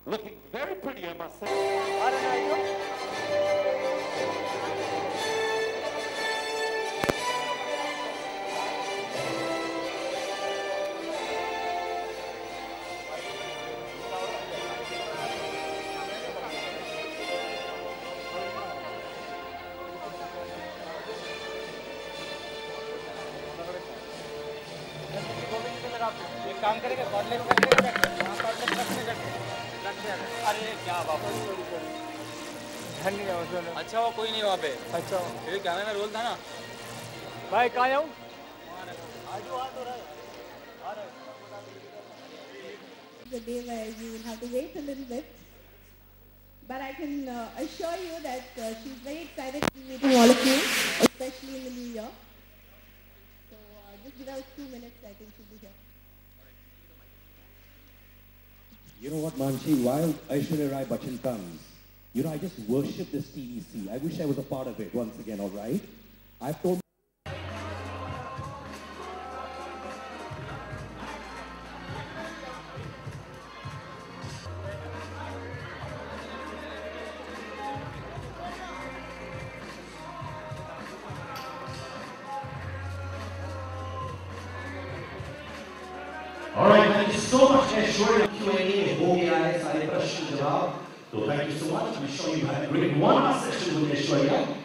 Looking very pretty, I must say. एक काम करेंगे कॉर्डलेट करने का वहाँ कॉर्डलेट रखने का अरे क्या बाबा अच्छा वो कोई नहीं वहाँ पे अच्छा ये कैमरा में रोल था ना भाई कहाँ आऊँ The day where you will have to wait a little bit, but I can assure you that she's very excited to be meeting all of you, especially in the new year. So just give us 2 minutes, I think she'll be here. You know what, Manshi, while Aiswarya Rai Bachan comes, you know, I just worship this TVC. I wish I was a part of it once again, all right? I've told All right, thank you so much, Aiswarya. Q&A हो गया है सारे प्रश्न जवाब तो thank you so much. I'm sure you had a great one-hour session with Aiswarya.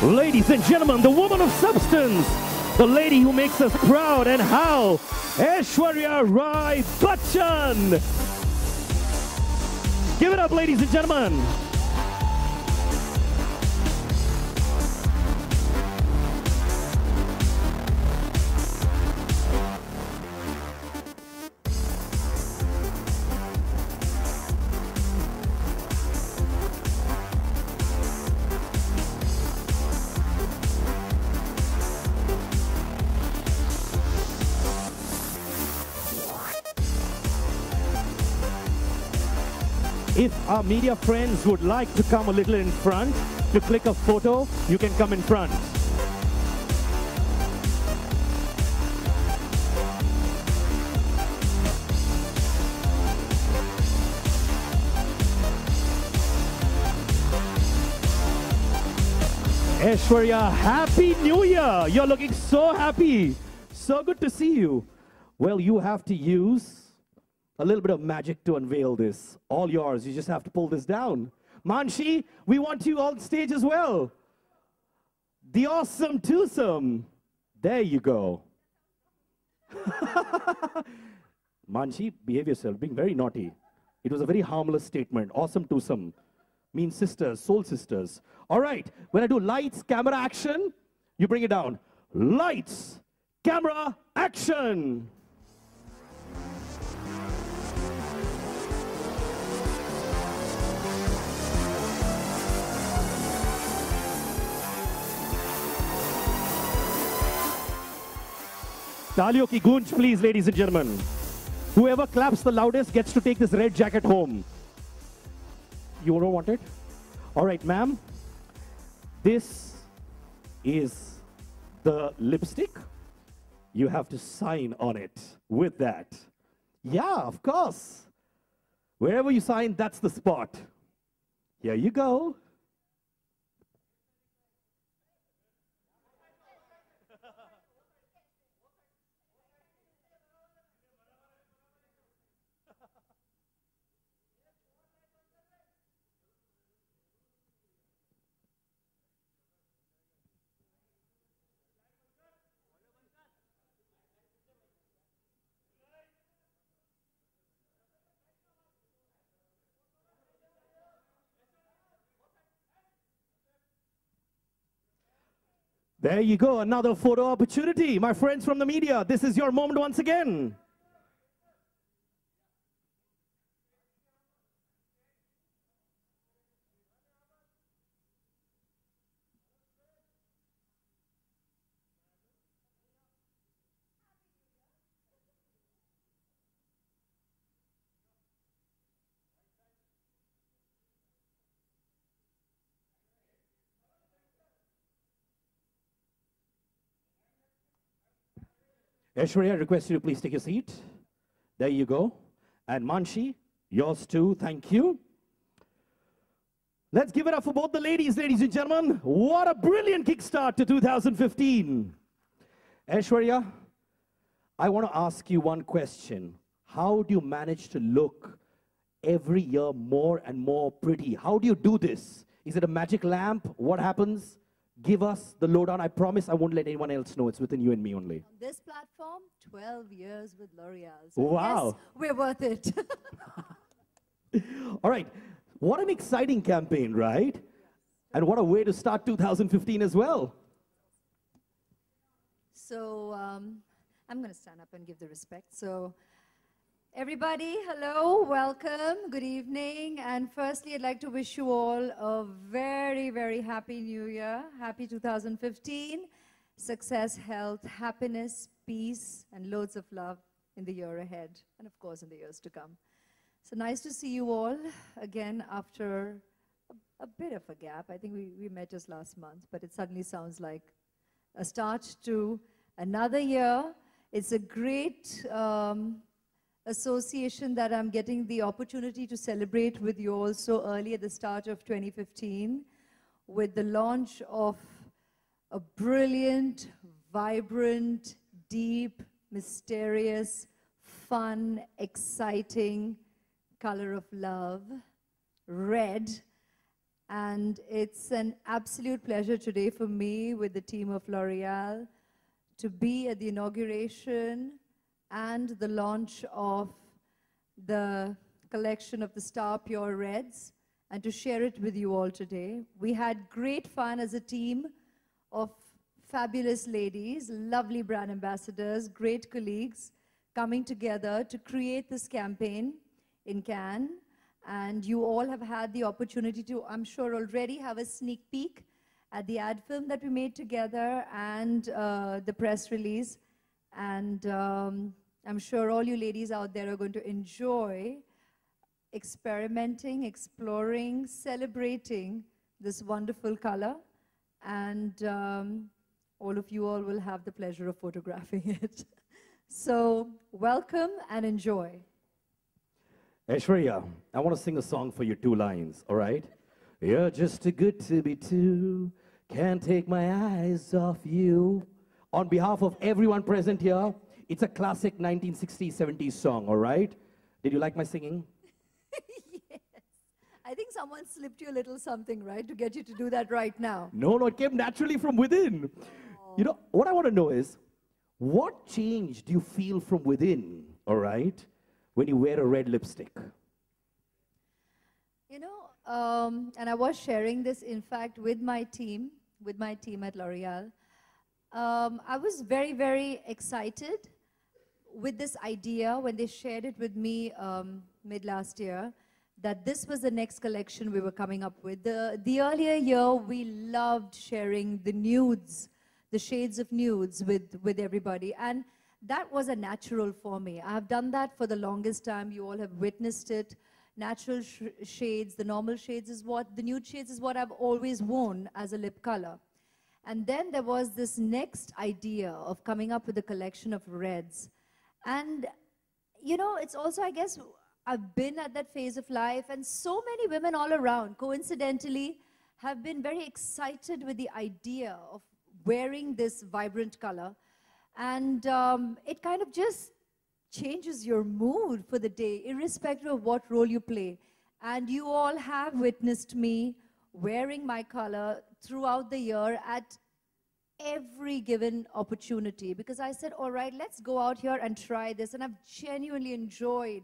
Ladies and gentlemen, the woman of substance, the lady who makes us proud and how, Aiswarya Rai Bachan. Give it up, ladies and gentlemen. If our media friends would like to come a little in front to click a photo, you can come in front. Aiswarya, Happy New Year! You're looking so happy. So good to see you. Well, you have to use a little bit of magic to unveil this. All yours. You just have to pull this down. Manshi, we want you on stage as well. The awesome twosome. There you go. Manshi, behave yourself, being very naughty. It was a very harmless statement. Awesome twosome means sisters, soul sisters. All right, when I do lights, camera, action, you bring it down. Lights, camera, action. Taaliyon ki goonj, please, ladies and gentlemen. Whoever claps the loudest gets to take this red jacket home. You don't want it? All right, ma'am. This is the lipstick. You have to sign on it with that. Yeah, of course. Wherever you sign, that's the spot. Here you go. There you go, another photo opportunity. My friends from the media, this is your moment once again. Aishwarya, I request you to please take your seat. There you go. And Manshi, yours too, thank you. Let's give it up for both the ladies and gentlemen. What a brilliant kickstart to 2015. Aishwarya, I want to ask you one question. How do you manage to look every year more and more pretty? How do you do this? Is it a magic lamp? What happens? Give us the lowdown. I promise I won't let anyone else know. It's within you and me only. On this platform, 12 years with L'Oreal. So wow. Yes, we're worth it. All right. What an exciting campaign, right? And what a way to start 2015 as well. So I'm going to stand up and give the respect. So everybody, hello, welcome, good evening. And firstly, I'd like to wish you all a very, very happy new year. Happy 2015. Success, health, happiness, peace, and loads of love in the year ahead. And of course, in the years to come. So nice to see you all again after a bit of a gap. I think we met just last month, but it suddenly sounds like a start to another year. It's a great association that I'm getting the opportunity to celebrate with you all so early at the start of 2015 with the launch of a brilliant, vibrant, deep, mysterious, fun, exciting color of love, red. And it's an absolute pleasure today for me with the team of L'Oreal to be at the inauguration and the launch of the collection of the Star Pure Reds and to share it with you all today. We had great fun as a team of fabulous ladies, lovely brand ambassadors, great colleagues coming together to create this campaign in Cannes. And you all have had the opportunity to, I'm sure, already have a sneak peek at the ad film that we made together and the press release. And I'm sure all you ladies out there are going to enjoy experimenting, exploring, celebrating this wonderful color. And all of you all will have the pleasure of photographing it. So welcome and enjoy. Aishwarya, I want to sing a song for you, 2 lines, all right? You're just too good to be true, can't take my eyes off you. On behalf of everyone present here, it's a classic 1960s, 70s song, all right? Did you like my singing? Yes. I think someone slipped you a little something, right, to get you to do that right now. No, it came naturally from within. You know, what I want to know is, what change do you feel from within, all right, when you wear a red lipstick? You know, and I was sharing this, in fact, with my team at L'Oreal. I was very, very excited with this idea when they shared it with me mid last year, that this was the next collection we were coming up with. The earlier year, we loved sharing the nudes, the shades of nudes with everybody. And that was a natural for me. I have done that for the longest time. You all have witnessed it. Natural shades, the normal shades is what, the nude shades is what I've always worn as a lip color. And then there was this next idea of coming up with a collection of reds. And, you know, it's also, I guess, I've been at that phase of life, and so many women all around, coincidentally, have been very excited with the idea of wearing this vibrant color. And it kind of just changes your mood for the day, irrespective of what role you play. And you all have witnessed me wearing my color throughout the year at every given opportunity, because I said, all right, let's go out here and try this. And I've genuinely enjoyed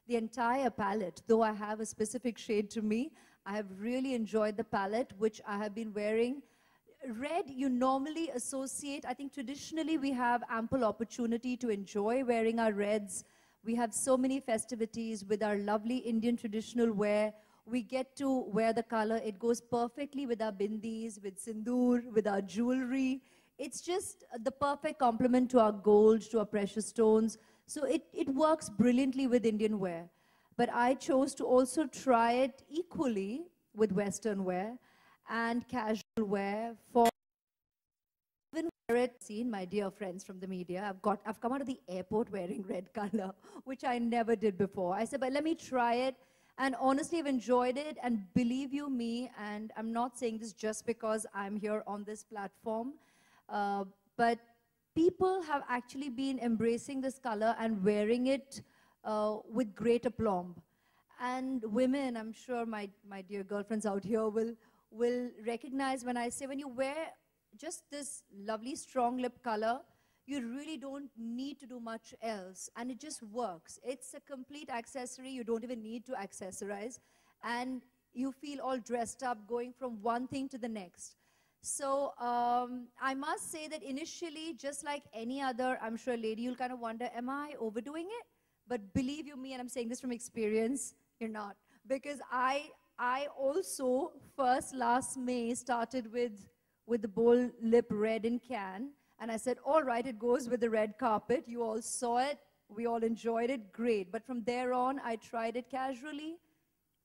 the entire palette. Though I have a specific shade to me, I have really enjoyed the palette, which I have been wearing red you normally associate, I think traditionally we have ample opportunity to enjoy wearing our reds. We have so many festivities with our lovely Indian traditional wear. We get to wear the color. It goes perfectly with our bindis, with sindoor, with our jewelry. It's just the perfect complement to our gold, to our precious stones. So it works brilliantly with Indian wear. But I chose to also try it equally with Western wear and casual wear for even wear it. Seen my dear friends from the media. I've come out of the airport wearing red color, which I never did before. I said, but let me try it. And honestly, I've enjoyed it. And believe you me, and I'm not saying this just because I'm here on this platform, but people have actually been embracing this color and wearing it with great aplomb. And women, I'm sure my dear girlfriends out here will recognize when I say when you wear just this lovely strong lip color, you really don't need to do much else. And it just works. It's a complete accessory. You don't even need to accessorize. And you feel all dressed up going from one thing to the next. So I must say that initially, just like any other, I'm sure lady, you'll kind of wonder, am I overdoing it? But believe you me, and I'm saying this from experience, you're not. Because I also, first last May, started with the bold lip red in can. And I said, all right, it goes with the red carpet. You all saw it. We all enjoyed it. Great. But from there on, I tried it casually.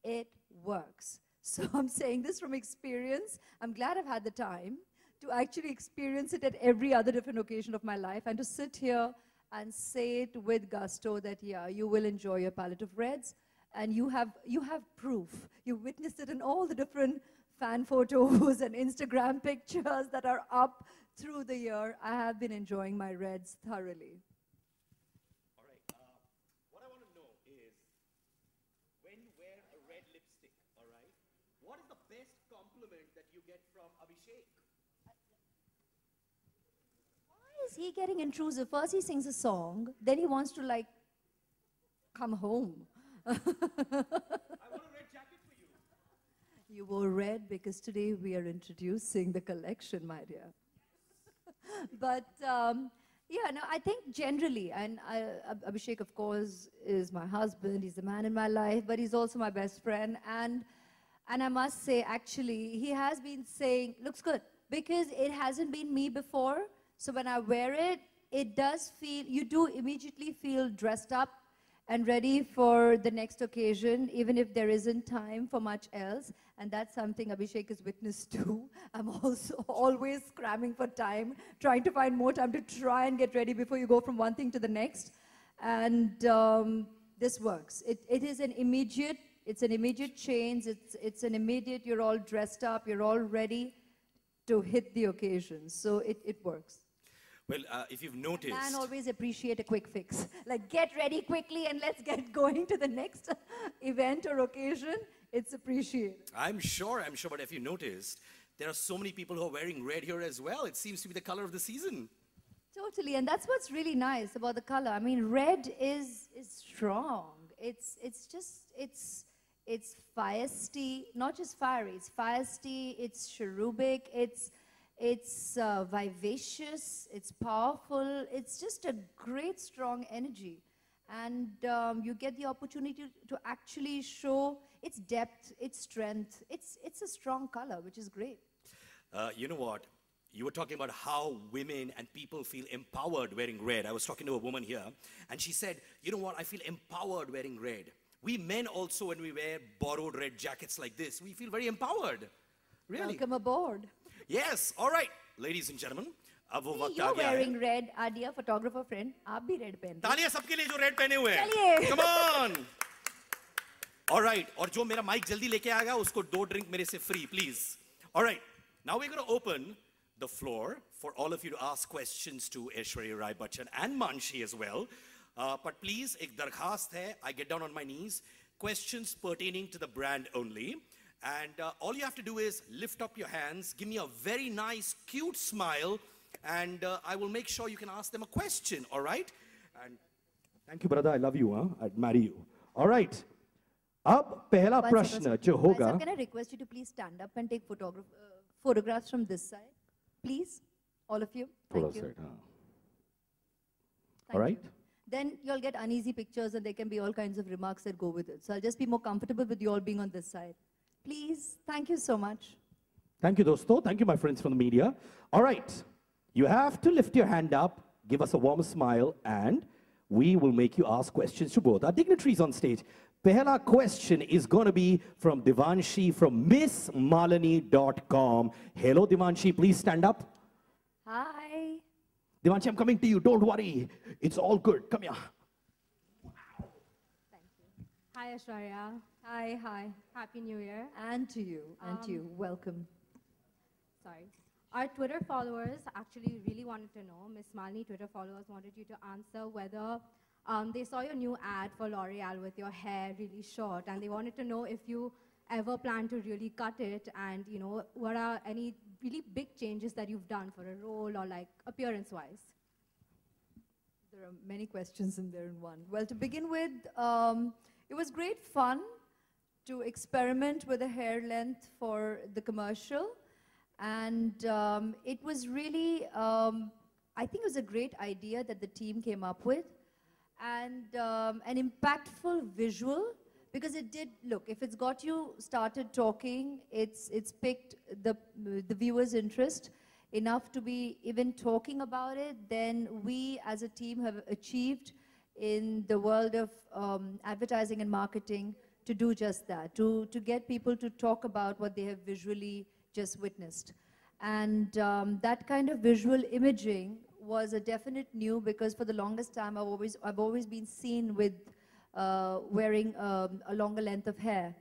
It works. So I'm saying this from experience. I'm glad I've had the time to actually experience it at every other different occasion of my life and to sit here and say it with gusto that, yeah, you will enjoy your palette of reds. And you have proof. You witnessed it in all the different fan photos and Instagram pictures that are up through the year. I have been enjoying my reds thoroughly. All right. What I want to know is, when you wear a red lipstick, all right, what is the best compliment that you get from Abhishek? Why is he getting intrusive? First he sings a song, then he wants to like come home. I want a red jacket for you. You wore red because today we are introducing the collection, my dear. But yeah, no, I think generally, and Abhishek, of course, is my husband. He's the man in my life, but he's also my best friend. And I must say, actually, he has been saying, looks good, because it hasn't been me before. So when I wear it, it does feel, you do immediately feel dressed up and ready for the next occasion, even if there isn't time for much else. And that's something Abhishek is witness to. I'm also always cramming for time, trying to find more time to try and get ready before you go from one thing to the next. And this works. It is an immediate, it's an immediate change. It's an immediate, you're all dressed up, you're all ready to hit the occasion. So it works. Well, if you've noticed... Man always appreciate a quick fix. Like, get ready quickly and let's get going to the next event or occasion. It's appreciated. I'm sure, but if you noticed, there are so many people who are wearing red here as well. It seems to be the color of the season. Totally, and that's what's really nice about the color. I mean, red is strong. It's feisty, not just fiery, it's feisty, it's cherubic, it's vivacious, it's powerful, it's just a great strong energy. And you get the opportunity to actually show its depth, its strength. It's a strong color, which is great. You know what? You were talking about how women and people feel empowered wearing red. I was talking to a woman here, and she said, you know what? I feel empowered wearing red. We men also, when we wear borrowed red jackets like this, we feel very empowered. Really? Welcome aboard. Yes, all right, ladies and gentlemen. अब वो वक्त आ You're गया है. wearing red, our dear photographer friend. आप भी red पहन रहे हो. तालियां सबके लिए जो रेड पहने हुए हैं. चलिए. Come on. All right, और जो मेरा माइक जल्दी लेके आएगा उसको 2 ड्रिंक मेरे से free, please. All right, now we're going to open the floor for all of you to ask questions to Aiswarya Rai Bachan and Manshi as well. But please, एक दरखास्त है. I get down on my knees. Questions pertaining to the brand only. And all you have to do is lift up your hands, give me a very nice, cute smile, and I will make sure you can ask them a question, all right? And thank you, brother. I love you. I'd marry you. All right. अब पहला प्रश्न जो होगा. Can I request you to please stand up and take photographs from this side? Please, all of you. Pull Thank you. aside, huh? Thank All right. you. Then you'll get uneasy pictures and there can be all kinds of remarks that go with it. So I'll just be more comfortable with you all being on this side. Please, thank you so much. Thank you, Dosto. Thank you, my friends from the media. All right. You have to lift your hand up, give us a warm smile, and we will make you ask questions to both our dignitaries on stage. Pehla question is going to be from Divanshi from MissMalani.com. Hello, Divanshi. Please stand up. Hi. Divanshi, I'm coming to you. Don't worry. It's all good. Come here. Hi, Aiswarya. Hi, hi. Happy New Year. And to you, and to you. Welcome. Sorry. Our Twitter followers actually really wanted to know, Miss Malini Twitter followers wanted you to answer whether they saw your new ad for L'Oreal with your hair really short, and they wanted to know if you ever plan to really cut it, and you know, what are any really big changes that you've done for a role or like appearance-wise? There are many questions in there in one. Well, to begin with, it was great fun to experiment with the hair length for the commercial. And it was really, I think it was a great idea that the team came up with. And an impactful visual, because it did, look, if it's got you started talking, it's piqued the viewer's interest enough to be even talking about it, then we as a team have achieved in the world of advertising and marketing to do just that, to get people to talk about what they have visually just witnessed. And that kind of visual imaging was a definite new, because for the longest time I've always been seen with wearing a longer length of hair.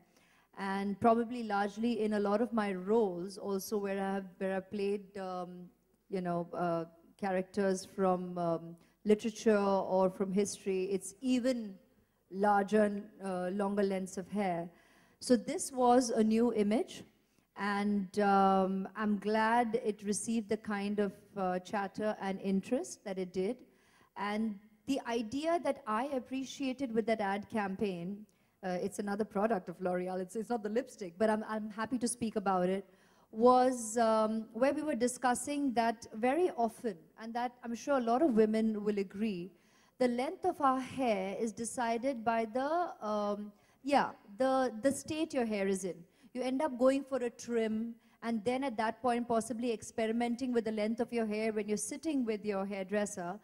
And probably largely in a lot of my roles also where I've played you know, characters from literature or from history, it's even larger and longer lengths of hair. So this was a new image, and I'm glad it received the kind of chatter and interest that it did. And the idea that I appreciated with that ad campaign, it's another product of L'Oreal, it's not the lipstick, but I'm happy to speak about it, was where we were discussing that very often, and that I'm sure a lot of women will agree, the length of our hair is decided by the state your hair is in. You end up going for a trim, and then at that point possibly experimenting with the length of your hair when you're sitting with your hairdresser,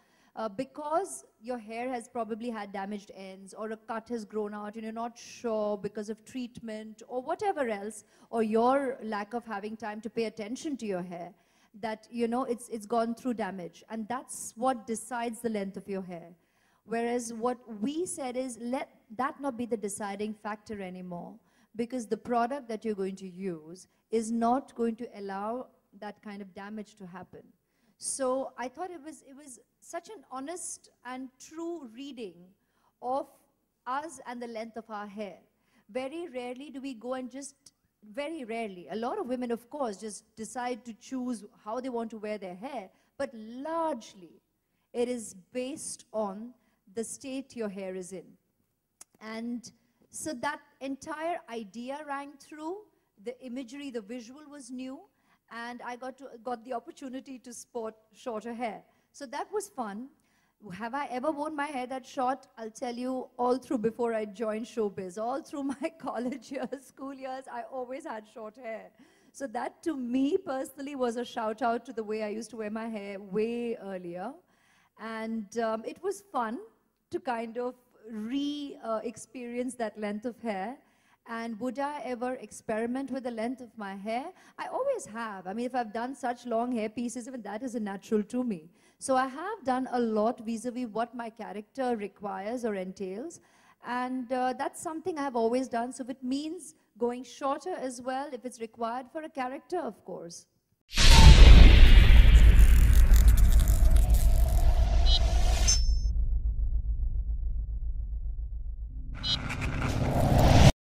because your hair has probably had damaged ends, or a cut has grown out and you're not sure because of treatment or whatever else, or your lack of having time to pay attention to your hair, that you know it's gone through damage, and that's what decides the length of your hair. Whereas what we said is, let that not be the deciding factor anymore, because the product that you're going to use is not going to allow that kind of damage to happen. So I thought it was such an honest and true reading of us and the length of our hair. Very rarely do we go and just, very rarely, a lot of women of course just decide to choose how they want to wear their hair, but largely it is based on the state your hair is in. And so that entire idea rang through, the imagery, the visual was new, and I got the opportunity to sport shorter hair. So that was fun. Have I ever worn my hair that short? I'll tell you, all through before I joined showbiz, all through my college years, school years, I always had short hair. So that to me personally was a shout out to the way I used to wear my hair way earlier. And it was fun to kind of re-experience that length of hair. And would I ever experiment with the length of my hair? I always have. I mean, if I've done such long hair pieces, even that is a natural to me. So I have done a lot vis-a-vis what my character requires or entails. And that's something I have always done. So if it means going shorter as well, if it's required for a character, of course.